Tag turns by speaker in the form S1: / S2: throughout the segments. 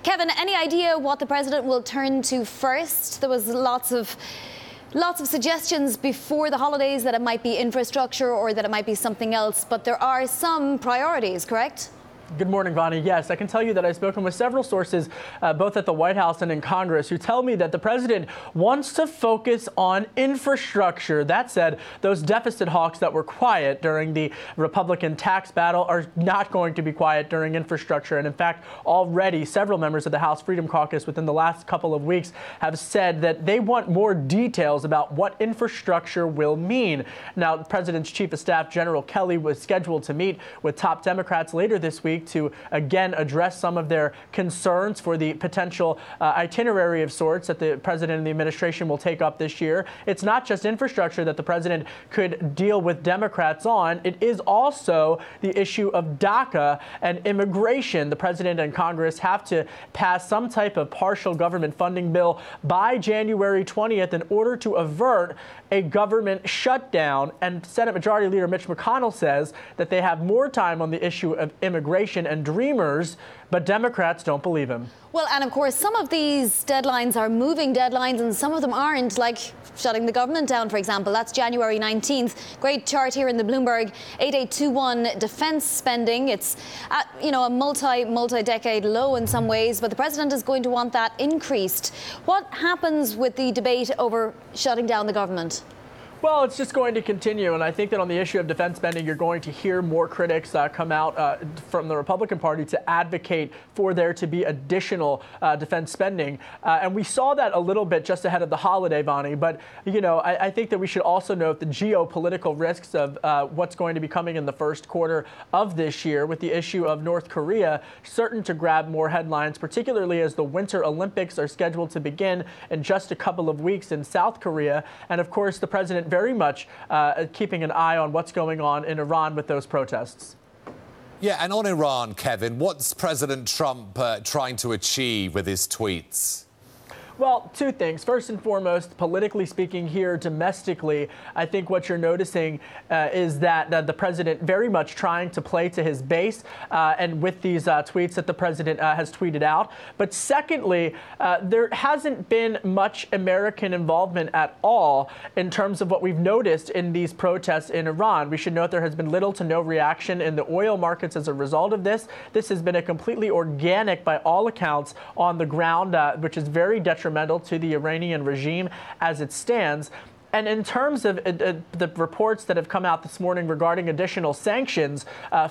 S1: Kevin, any idea what the president will turn to first? There was lots of suggestions before the holidays that it might be infrastructure or that it might be something else, but there are some priorities, correct?
S2: Good morning, Vonnie. Yes, I can tell you that I've spoken with several sources, both at the White House and in Congress, who tell me that the president wants to focus on infrastructure. That said, those deficit hawks that were quiet during the Republican tax battle are not going to be quiet during infrastructure. And in fact, already several members of the House Freedom Caucus within the last couple of weeks have said that they want more details about what infrastructure will mean. Now, the president's chief of staff, General Kelly, was scheduled to meet with top Democrats later this week to again address some of their concerns for the potential itinerary of sorts that the president and the administration will take up this year. It's not just infrastructure that the president could deal with Democrats on. It is also the issue of DACA and immigration. The president and Congress have to pass some type of partial government funding bill by January 20th in order to avert a government shutdown. And Senate Majority Leader Mitch McConnell says that they have more time on the issue of immigration and dreamers, but Democrats don't believe him.
S1: Well, and of course, some of these deadlines are moving deadlines and some of them aren't, like shutting the government down, for example. That's January 19th. Great chart here in the Bloomberg 8821 defense spending. It's at, a multi-decade low in some ways, but the president is going to want that increased. What happens with the debate over shutting down the government?
S2: Well, it's just going to continue, and I think that on the issue of defense spending, you're going to hear more critics come out from the Republican Party to advocate for there to be additional defense spending. And we saw that a little bit just ahead of the holiday, Vonnie. But, I think that we should also note the geopolitical risks of what's going to be coming in the first quarter of this year, with the issue of North Korea certain to grab more headlines, particularly as the Winter Olympics are scheduled to begin in just a couple of weeks in South Korea. And, of course, the president very much keeping an eye on what's going on in Iran with those protests.
S3: Yeah, and on Iran, Kevin, what's President Trump trying to achieve with his tweets?
S2: Well, two things. First and foremost, politically speaking here domestically, I think what you're noticing is that the president very much trying to play to his base and with these tweets that the president has tweeted out. But secondly, there hasn't been much American involvement at all in terms of what we've noticed in these protests in Iran. We should note there has been little to no reaction in the oil markets as a result of this. This has been a completely organic, by all accounts, on the ground, which is very detrimental to the Iranian regime as it stands. And in terms of the reports that have come out this morning regarding additional sanctions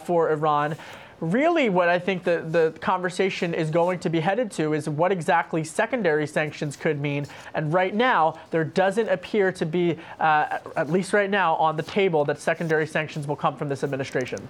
S2: for Iran, really what I think the conversation is going to be headed to is what exactly secondary sanctions could mean. And right now, there doesn't appear to be, at least right now, on the table that secondary sanctions will come from this administration.